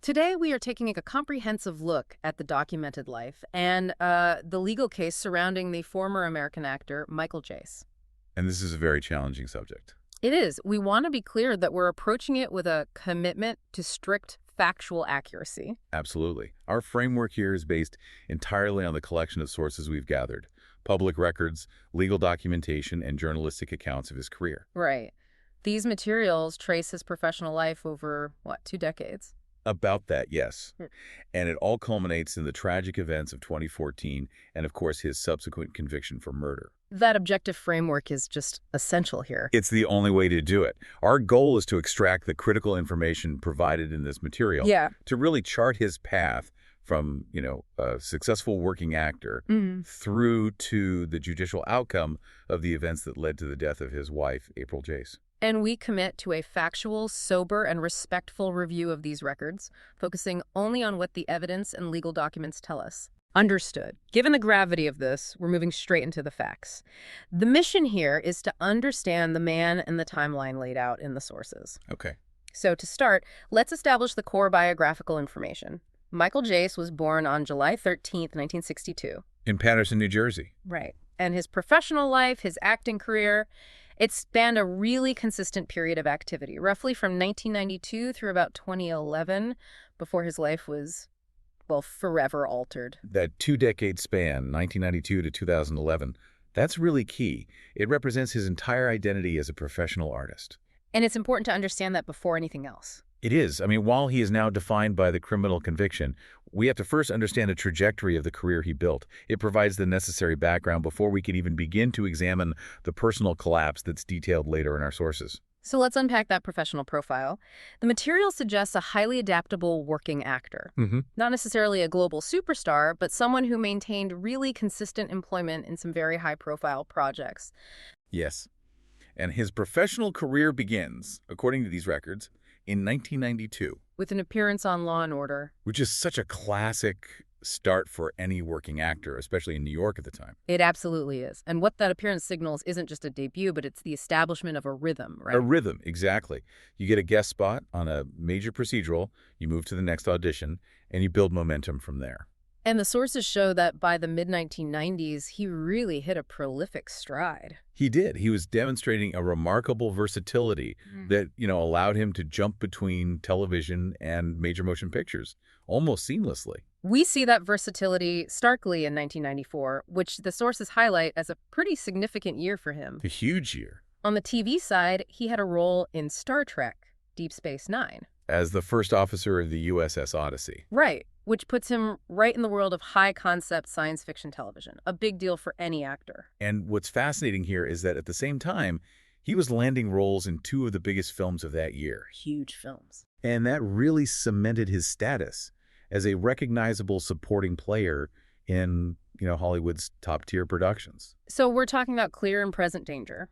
Today, we are taking a comprehensive look at the documented life and the legal case surrounding the former American actor Michael Jace. And this is a very challenging subject. It is. We want to be clear that we're approaching it with a commitment to strict factual accuracy. Absolutely. Our framework here is based entirely on the collection of sources we've gathered: public records, legal documentation, and journalistic accounts of his career. Right. These materials trace his professional life over, 2 decades? About that, yes. Hmm. And it all culminates in the tragic events of 2014 and, of course, his subsequent conviction for murder. That objective framework is just essential here. It's the only way to do it. Our goal is to extract the critical information provided in this material to really chart his path from, a successful working actor through to the judicial outcome of the events that led to the death of his wife, April Jace. And we commit to a factual, sober, and respectful review of these records, focusing only on what the evidence and legal documents tell us. Understood. Given the gravity of this, we're moving straight into the facts. The mission here is to understand the man and the timeline laid out in the sources. Okay. So to start, let's establish the core biographical information. Michael Jace was born on July 13th, 1962. In Paterson, New Jersey. Right. And his professional life, his acting career, it spanned a really consistent period of activity, roughly from 1992 through about 2011, before his life was, forever altered. That two-decade span, 1992 to 2011, that's really key. It represents his entire identity as a professional artist. And it's important to understand that before anything else. It is. While he is now defined by the criminal conviction, we have to first understand the trajectory of the career he built. It provides the necessary background before we can even begin to examine the personal collapse that's detailed later in our sources. So let's unpack that professional profile. The material suggests a highly adaptable working actor. Not necessarily a global superstar, but someone who maintained really consistent employment in some very high-profile projects. Yes. And his professional career begins, according to these records, in 1992. With an appearance on Law & Order. Which is such a classic start for any working actor, especially in New York at the time. It absolutely is. And what that appearance signals isn't just a debut, but it's the establishment of a rhythm, right? A rhythm, exactly. You get a guest spot on a major procedural, you move to the next audition, and you build momentum from there. And the sources show that by the mid-1990s, he really hit a prolific stride. He did. He was demonstrating a remarkable versatility that, allowed him to jump between television and major motion pictures almost seamlessly. We see that versatility starkly in 1994, which the sources highlight as a pretty significant year for him. A huge year. On the TV side, he had a role in Star Trek, Deep Space Nine. As the first officer of the USS Odyssey. Right, which puts him right in the world of high-concept science fiction television, a big deal for any actor. And what's fascinating here is that at the same time, he was landing roles in two of the biggest films of that year. Huge films. And that really cemented his status as a recognizable supporting player in, Hollywood's top-tier productions. So we're talking about Clear and Present Danger.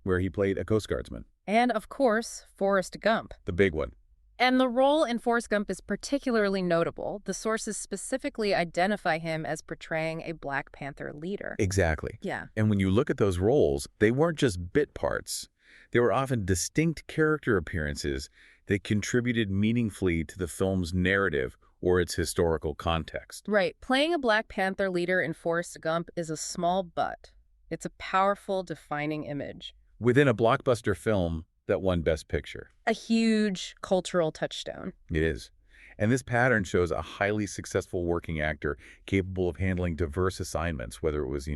Where he played a Coast Guardsman. And, of course, Forrest Gump. The big one. And the role in Forrest Gump is particularly notable. The sources specifically identify him as portraying a Black Panther leader. Exactly. Yeah. And when you look at those roles, they weren't just bit parts. They were often distinct character appearances that contributed meaningfully to the film's narrative or its historical context. Right. Playing a Black Panther leader in Forrest Gump is a small but. It's a powerful, defining image. Within a blockbuster film that won Best Picture. A huge cultural touchstone. It is. And this pattern shows a highly successful working actor capable of handling diverse assignments, whether it was,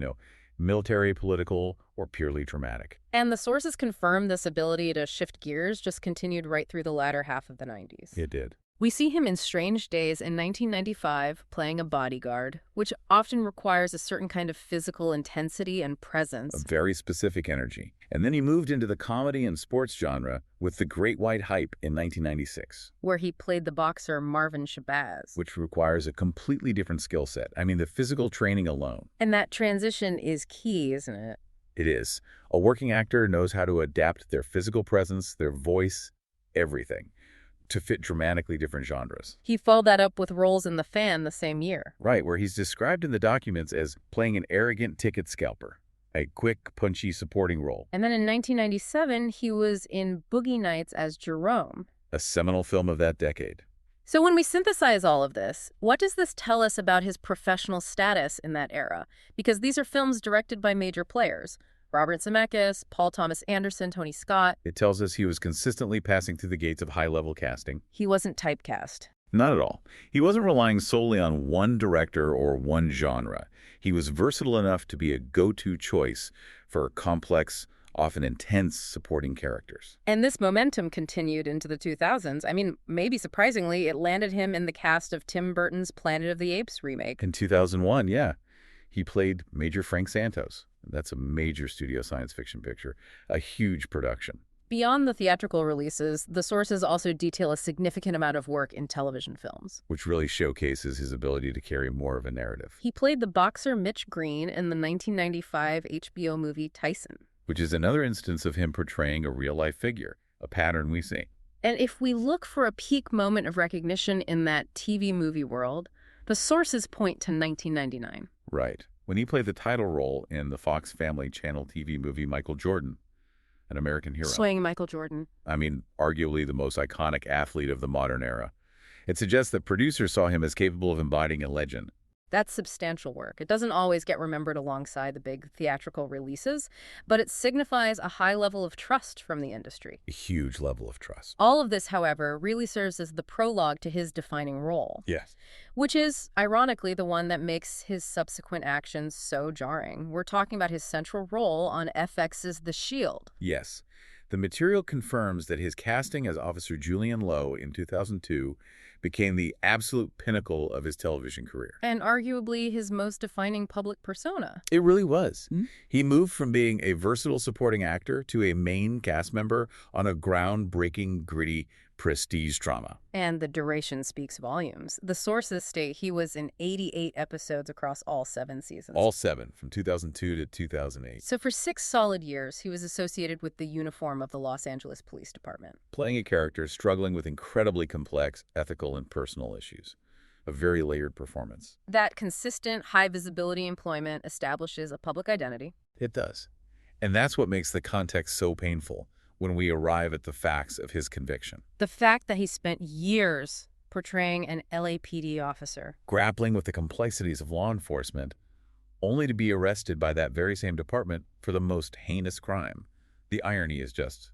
military, political, or purely dramatic. And the sources confirm this ability to shift gears just continued right through the latter half of the 90s. It did. We see him in Strange Days in 1995 playing a bodyguard, which often requires a certain kind of physical intensity and presence. A very specific energy. And then he moved into the comedy and sports genre with The Great White Hype in 1996. Where he played the boxer Marvin Shabazz. Which requires a completely different skill set. The physical training alone. And that transition is key, isn't it? It is. A working actor knows how to adapt their physical presence, their voice, everything, to fit dramatically different genres. He followed that up with roles in The Fan the same year. Right, where he's described in the documents as playing an arrogant ticket scalper, a quick, punchy supporting role. And then in 1997, he was in Boogie Nights as Jerome. A seminal film of that decade. So when we synthesize all of this, what does this tell us about his professional status in that era? Because these are films directed by major players. Robert Zemeckis, Paul Thomas Anderson, Tony Scott. It tells us he was consistently passing through the gates of high-level casting. He wasn't typecast. Not at all. He wasn't relying solely on one director or one genre. He was versatile enough to be a go-to choice for complex, often intense supporting characters. And this momentum continued into the 2000s. I mean, maybe surprisingly, it landed him in the cast of Tim Burton's Planet of the Apes remake. In 2001, yeah. He played Major Frank Santos. That's a major studio science fiction picture, a huge production. Beyond the theatrical releases, the sources also detail a significant amount of work in television films, which really showcases his ability to carry more of a narrative. He played the boxer Mitch Green in the 1995 HBO movie Tyson, which is another instance of him portraying a real-life figure, a pattern we see. And if we look for a peak moment of recognition in that TV movie world, the sources point to 1999. Right, when he played the title role in the Fox Family Channel TV movie Michael Jordan, an American hero. Swaying Michael Jordan. I mean, arguably the most iconic athlete of the modern era. It suggests that producers saw him as capable of embodying a legend. That's substantial work. It doesn't always get remembered alongside the big theatrical releases, but it signifies a high level of trust from the industry. A huge level of trust. All of this, however, really serves as the prologue to his defining role. Yes. Which is, ironically, the one that makes his subsequent actions so jarring. We're talking about his central role on FX's The Shield. Yes. The material confirms that his casting as Officer Julian Lowe in 2002 became the absolute pinnacle of his television career. And arguably his most defining public persona. It really was. He moved from being a versatile supporting actor to a main cast member on a groundbreaking, gritty prestige drama. And the duration speaks volumes. The sources state he was in 88 episodes across all 7 seasons. All 7, from 2002 to 2008. So for 6 solid years, he was associated with the uniform of the Los Angeles Police Department. Playing a character struggling with incredibly complex ethical and personal issues. A very layered performance. That consistent, high-visibility employment establishes a public identity. It does. And that's what makes the context so painful when we arrive at the facts of his conviction. The fact that he spent years portraying an LAPD officer, grappling with the complexities of law enforcement, only to be arrested by that very same department for the most heinous crime. The irony is just,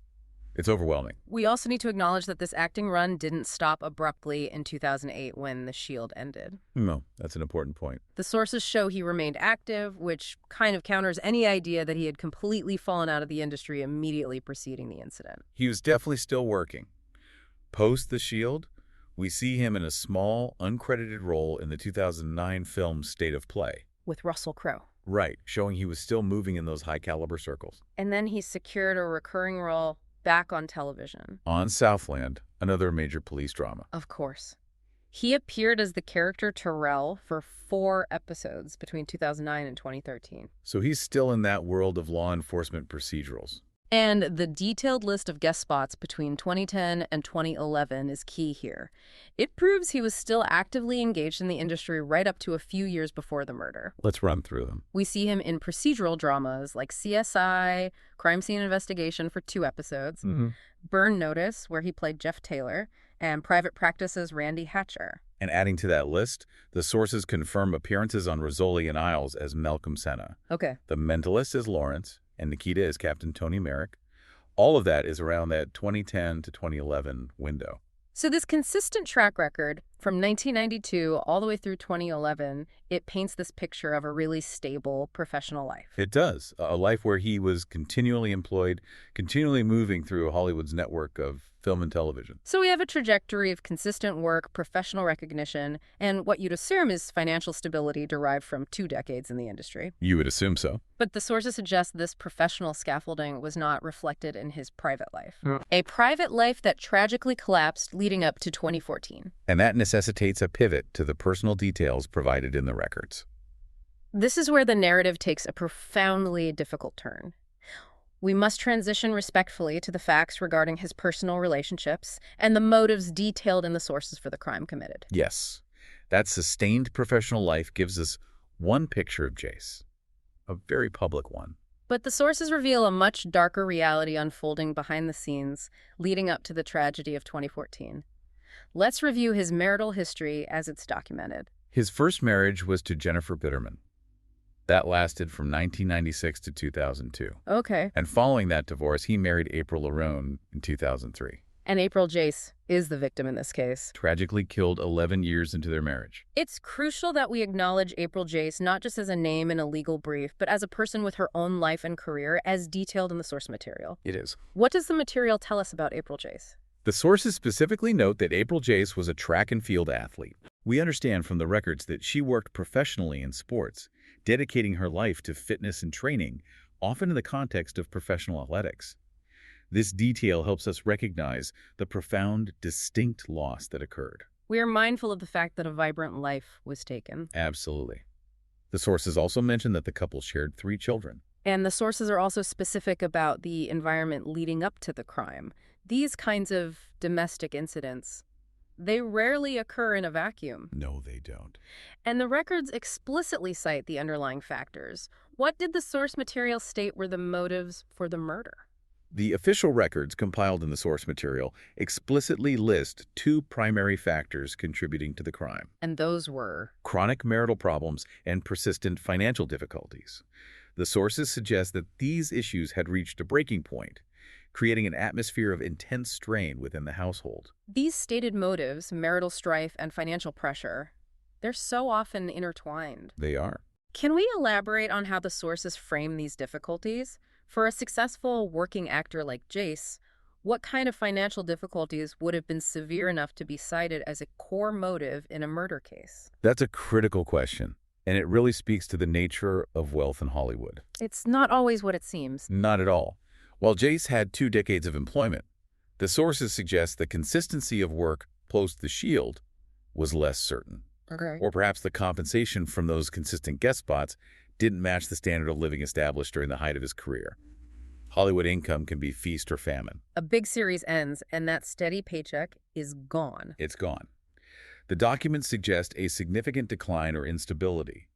it's overwhelming. We also need to acknowledge that this acting run didn't stop abruptly in 2008 when The Shield ended. No, that's an important point. The sources show he remained active, which kind of counters any idea that he had completely fallen out of the industry immediately preceding the incident. He was definitely still working. Post The Shield, we see him in a small, uncredited role in the 2009 film State of Play. With Russell Crowe. Right, showing he was still moving in those high-caliber circles. And then he secured a recurring role back on television. On Southland, another major police drama. Of course. He appeared as the character Terrell for 4 episodes between 2009 and 2013. So he's still in that world of law enforcement procedurals. And the detailed list of guest spots between 2010 and 2011 is key here. It proves he was still actively engaged in the industry right up to a few years before the murder. Let's run through them. We see him in procedural dramas like CSI, Crime Scene Investigation for 2 episodes, Burn Notice, where he played Jeff Taylor, and Private Practice's Randy Hatcher. And adding to that list, the sources confirm appearances on Rizzoli and Isles as Malcolm Senna. Okay. The Mentalist is Lawrence, and Nikita is Captain Tony Merrick. All of that is around that 2010 to 2011 window. So this consistent track record from 1992 all the way through 2011, it paints this picture of a really stable professional life. It does. A life where he was continually employed, continually moving through Hollywood's network of film and television. So we have a trajectory of consistent work, professional recognition, and what you'd assume is financial stability derived from 2 decades in the industry. You would assume so. But the sources suggest this professional scaffolding was not reflected in his private life. A private life that tragically collapsed leading up to 2014. And that necessitates a pivot to the personal details provided in the records. This is where the narrative takes a profoundly difficult turn. We must transition respectfully to the facts regarding his personal relationships and the motives detailed in the sources for the crime committed. Yes. That sustained professional life gives us one picture of Jace, a very public one. But the sources reveal a much darker reality unfolding behind the scenes leading up to the tragedy of 2014. Let's review his marital history as it's documented. His first marriage was to Jennifer Bitterman. That lasted from 1996 to 2002. Okay. And following that divorce, he married April Larone in 2003. And April Jace is the victim in this case. Tragically killed 11 years into their marriage. It's crucial that we acknowledge April Jace not just as a name in a legal brief, but as a person with her own life and career as detailed in the source material. It is. What does the material tell us about April Jace? The sources specifically note that April Jace was a track and field athlete. We understand from the records that she worked professionally in sports, dedicating her life to fitness and training, often in the context of professional athletics. This detail helps us recognize the profound, distinct loss that occurred. We are mindful of the fact that a vibrant life was taken. Absolutely. The sources also mention that the couple shared 3 children. And the sources are also specific about the environment leading up to the crime. These kinds of domestic incidents, they rarely occur in a vacuum. No, they don't. And the records explicitly cite the underlying factors. What did the source material state were the motives for the murder? The official records compiled in the source material explicitly list 2 primary factors contributing to the crime. And those were? Chronic marital problems and persistent financial difficulties. The sources suggest that these issues had reached a breaking point, creating an atmosphere of intense strain within the household. These stated motives, marital strife and financial pressure, they're so often intertwined. They are. Can we elaborate on how the sources frame these difficulties? For a successful working actor like Jace, what kind of financial difficulties would have been severe enough to be cited as a core motive in a murder case? That's a critical question, and it really speaks to the nature of wealth in Hollywood. It's not always what it seems. Not at all. While Jace had 2 decades of employment, the sources suggest the consistency of work post The Shield was less certain. Okay. Or perhaps the compensation from those consistent guest spots didn't match the standard of living established during the height of his career. Hollywood income can be feast or famine. A big series ends, and that steady paycheck is gone. It's gone. The documents suggest a significant decline or instability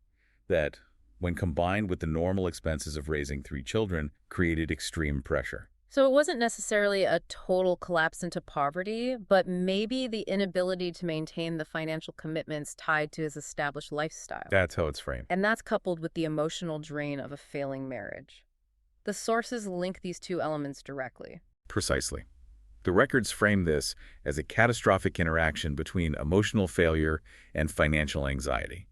that, when combined with the normal expenses of raising 3 children, created extreme pressure. So it wasn't necessarily a total collapse into poverty, but maybe the inability to maintain the financial commitments tied to his established lifestyle. That's how it's framed. And that's coupled with the emotional drain of a failing marriage. The sources link these 2 elements directly. Precisely. The records frame this as a catastrophic interaction between emotional failure and financial anxiety.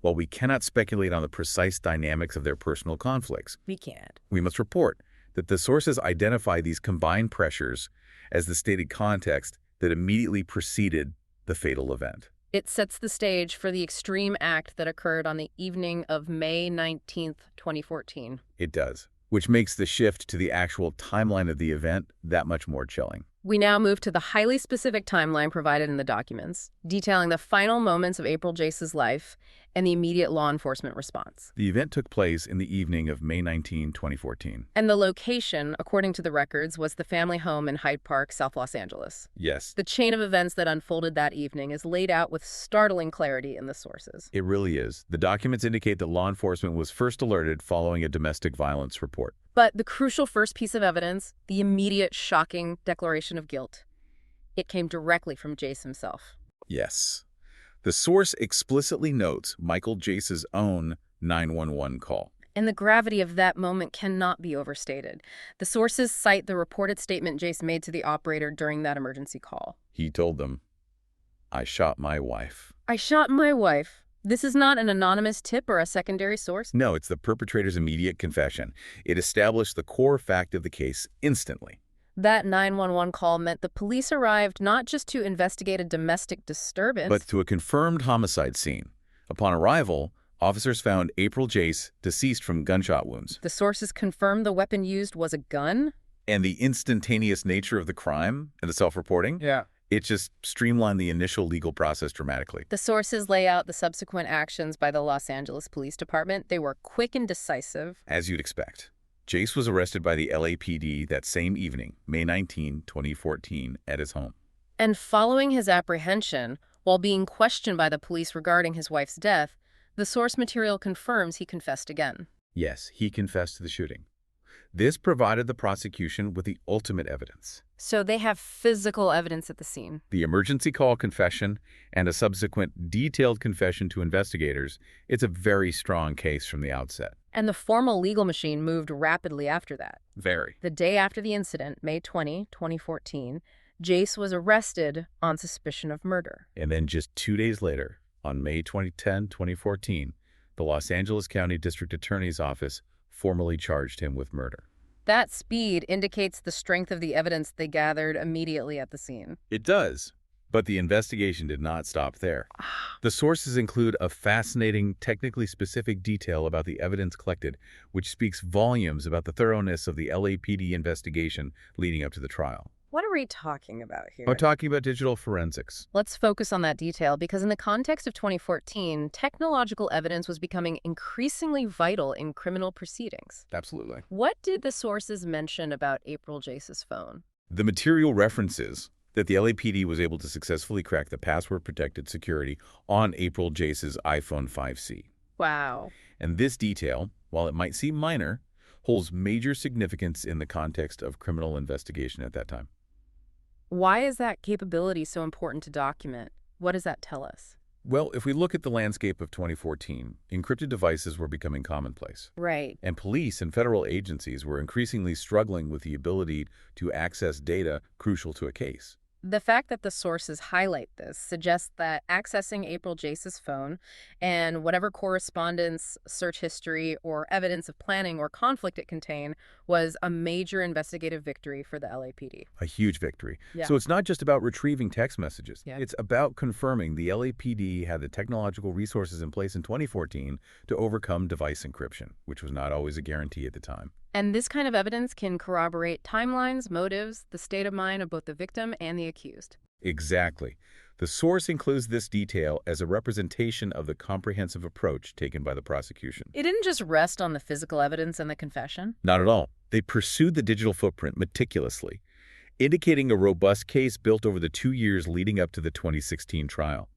While we cannot speculate on the precise dynamics of their personal conflicts, We can't. we must report that the sources identify these combined pressures as the stated context that immediately preceded the fatal event. It sets the stage for the extreme act that occurred on the evening of May 19th, 2014. It does, which makes the shift to the actual timeline of the event that much more chilling. We now move to the highly specific timeline provided in the documents, detailing the final moments of April Jace's life and the immediate law enforcement response. The event took place in the evening of May 19, 2014. And the location, according to the records, was the family home in Hyde Park, South Los Angeles. Yes. The chain of events that unfolded that evening is laid out with startling clarity in the sources. It really is. The documents indicate that law enforcement was first alerted following a domestic violence report. But the crucial first piece of evidence, the immediate shocking declaration of guilt, it came directly from Jace himself. Yes. The source explicitly notes Michael Jace's own 911 call. And the gravity of that moment cannot be overstated. The sources cite the reported statement Jace made to the operator during that emergency call. He told them, "I shot my wife." I shot my wife. This is not an anonymous tip or a secondary source? No, it's the perpetrator's immediate confession. It established the core fact of the case instantly. That 911 call meant the police arrived not just to investigate a domestic disturbance, but to a confirmed homicide scene. Upon arrival, officers found April Jace deceased from gunshot wounds. The sources confirmed the weapon used was a gun? And the instantaneous nature of the crime and the self-reporting? Yeah. It just streamlined the initial legal process dramatically. The sources lay out the subsequent actions by the Los Angeles Police Department. They were quick and decisive. As you'd expect. Jace was arrested by the LAPD that same evening, May 19, 2014, at his home. And following his apprehension, while being questioned by the police regarding his wife's death, the source material confirms he confessed again. Yes, he confessed to the shooting. This provided the prosecution with the ultimate evidence. So they have physical evidence at the scene. The emergency call confession and a subsequent detailed confession to investigators, it's a very strong case from the outset. And the formal legal machine moved rapidly after that. Very. The day after the incident, May 20, 2014, Jace was arrested on suspicion of murder. And then just 2 days later, on May 2010, 2014, the Los Angeles County District Attorney's Office formally charged him with murder. That speed indicates the strength of the evidence they gathered immediately at the scene. It does. But the investigation did not stop there. The sources include a fascinating, technically specific detail about the evidence collected, which speaks volumes about the thoroughness of the LAPD investigation leading up to the trial. What are we talking about here? We're talking about digital forensics. Let's focus on that detail because in the context of 2014, technological evidence was becoming increasingly vital in criminal proceedings. Absolutely. What did the sources mention about April Jace's phone? The material references that the LAPD was able to successfully crack the password-protected security on April Jace's iPhone 5C. Wow. And this detail, while it might seem minor, holds major significance in the context of criminal investigation at that time. Why is that capability so important to document? What does that tell us? Well, if we look at the landscape of 2014, encrypted devices were becoming commonplace. Right. And police and federal agencies were increasingly struggling with the ability to access data crucial to a case. The fact that the sources highlight this suggests that accessing April Jace's phone and whatever correspondence, search history, or evidence of planning or conflict it contained was a major investigative victory for the LAPD. A huge victory. Yeah. So it's not just about retrieving text messages. Yeah. It's about confirming the LAPD had the technological resources in place in 2014 to overcome device encryption, which was not always a guarantee at the time. And this kind of evidence can corroborate timelines, motives, the state of mind of both the victim and the accused. Exactly. The source includes this detail as a representation of the comprehensive approach taken by the prosecution. It didn't just rest on the physical evidence and the confession. Not at all. They pursued the digital footprint meticulously, indicating a robust case built over the 2 years leading up to the 2016 trial.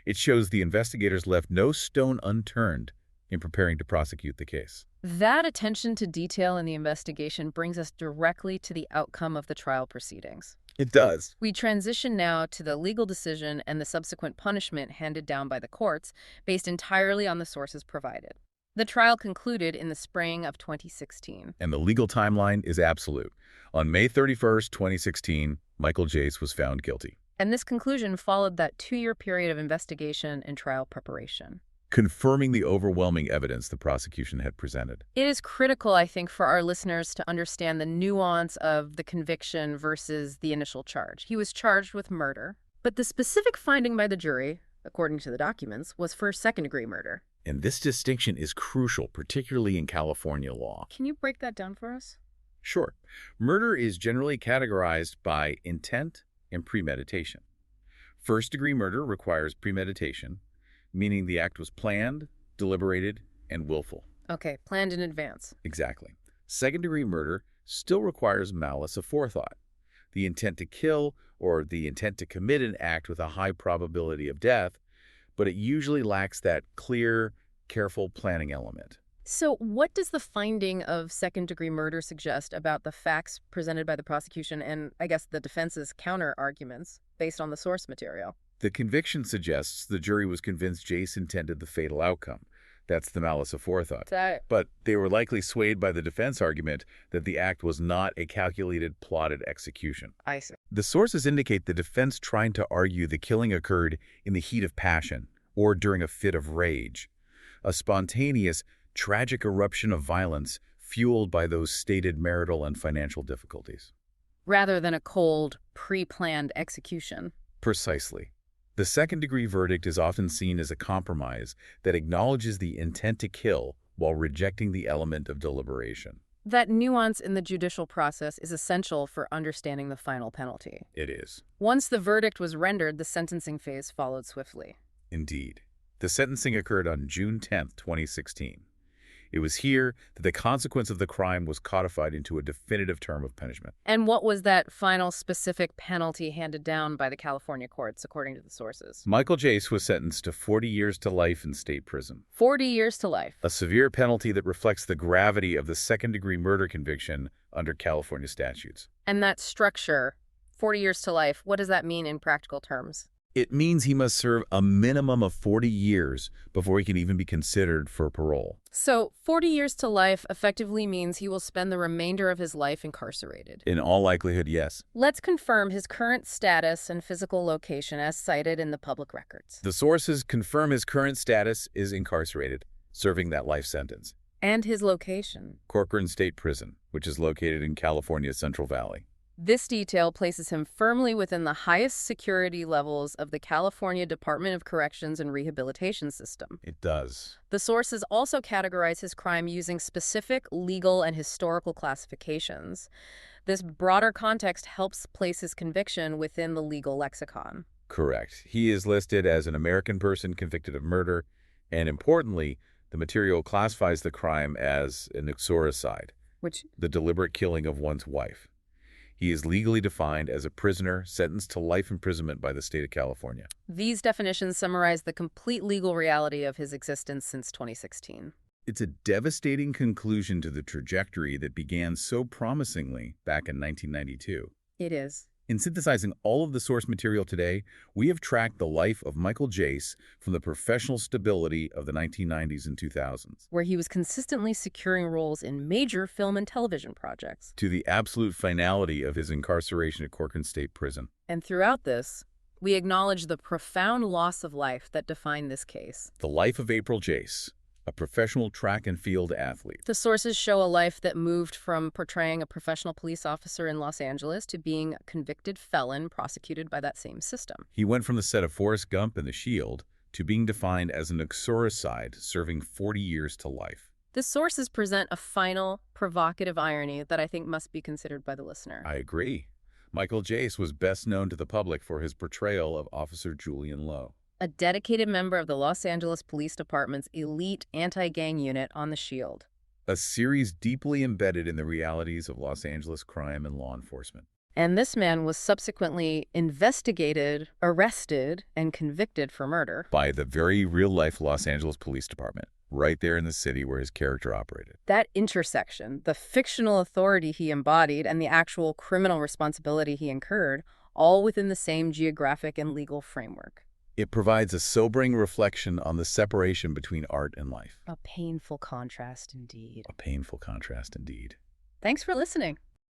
It shows the investigators left no stone unturned in preparing to prosecute the case. That attention to detail in the investigation brings us directly to the outcome of the trial proceedings. It does. We transition now to the legal decision and the subsequent punishment handed down by the courts based entirely on the sources provided. The trial concluded in the spring of 2016. And the legal timeline is absolute. On May 31st, 2016, Michael Jace was found guilty. And this conclusion followed that 2-year period of investigation and trial preparation, confirming the overwhelming evidence the prosecution had presented. It is critical, I think, for our listeners to understand the nuance of the conviction versus the initial charge. He was charged with murder, but the specific finding by the jury, according to the documents, was for second-degree murder. And this distinction is crucial, particularly in California law. Can you break that down for us? Sure. Murder is generally categorized by intent and premeditation. First-degree murder requires premeditation, meaning the act was planned, deliberated, and willful. Okay, planned in advance. Exactly. Second-degree murder still requires malice aforethought, the intent to kill or the intent to commit an act with a high probability of death, but it usually lacks that clear, careful planning element. So what does the finding of second-degree murder suggest about the facts presented by the prosecution and, I guess, the defense's counter-arguments based on the source material? The conviction suggests the jury was convinced Jace intended the fatal outcome. That's the malice aforethought. But they were likely swayed by the defense argument that the act was not a calculated, plotted execution. I see. The sources indicate the defense trying to argue the killing occurred in the heat of passion or during a fit of rage, a spontaneous, tragic eruption of violence fueled by those stated marital and financial difficulties. Rather than a cold, pre-planned execution. Precisely. The second-degree verdict is often seen as a compromise that acknowledges the intent to kill while rejecting the element of deliberation. That nuance in the judicial process is essential for understanding the final penalty. It is. Once the verdict was rendered, the sentencing phase followed swiftly. Indeed. The sentencing occurred on June 10, 2016. It was here that the consequence of the crime was codified into a definitive term of punishment. And what was that final specific penalty handed down by the California courts, according to the sources? Michael Jace was sentenced to 40 years to life in state prison. 40 years to life. A severe penalty that reflects the gravity of the second-degree murder conviction under California statutes. And that structure, 40 years to life, what does that mean in practical terms? It means he must serve a minimum of 40 years before he can even be considered for parole. So 40 years to life effectively means he will spend the remainder of his life incarcerated. In all likelihood, yes. Let's confirm his current status and physical location as cited in the public records. The sources confirm his current status is incarcerated, serving that life sentence. And his location? Corcoran State Prison, which is located in California's Central Valley. This detail places him firmly within the highest security levels of the California Department of Corrections and Rehabilitation System. It does. The sources also categorize his crime using specific legal and historical classifications. This broader context helps place his conviction within the legal lexicon. Correct. He is listed as an American person convicted of murder, and importantly, the material classifies the crime as an uxoricide, the deliberate killing of one's wife. He is legally defined as a prisoner sentenced to life imprisonment by the state of California. These definitions summarize the complete legal reality of his existence since 2016. It's a devastating conclusion to the trajectory that began so promisingly back in 1992. It is. In synthesizing all of the source material today, we have tracked the life of Michael Jace from the professional stability of the 1990s and 2000s, where he was consistently securing roles in major film and television projects, to the absolute finality of his incarceration at Corcoran State Prison. And throughout this, we acknowledge the profound loss of life that defined this case. The life of April Jace, a professional track and field athlete. The sources show a life that moved from portraying a professional police officer in Los Angeles to being a convicted felon prosecuted by that same system. He went from the set of Forrest Gump and The Shield to being defined as an uxoricide, serving 40 years to life. The sources present a final, provocative irony that I think must be considered by the listener. I agree. Michael Jace was best known to the public for his portrayal of Officer Julian Lowe, a dedicated member of the Los Angeles Police Department's elite anti-gang unit on The Shield. A series deeply embedded in the realities of Los Angeles crime and law enforcement. And this man was subsequently investigated, arrested, and convicted for murder. By the very real-life Los Angeles Police Department, right there in the city where his character operated. That intersection, the fictional authority he embodied and the actual criminal responsibility he incurred, all within the same geographic and legal framework. It provides a sobering reflection on the separation between art and life. A painful contrast indeed. A painful contrast indeed. Thanks for listening.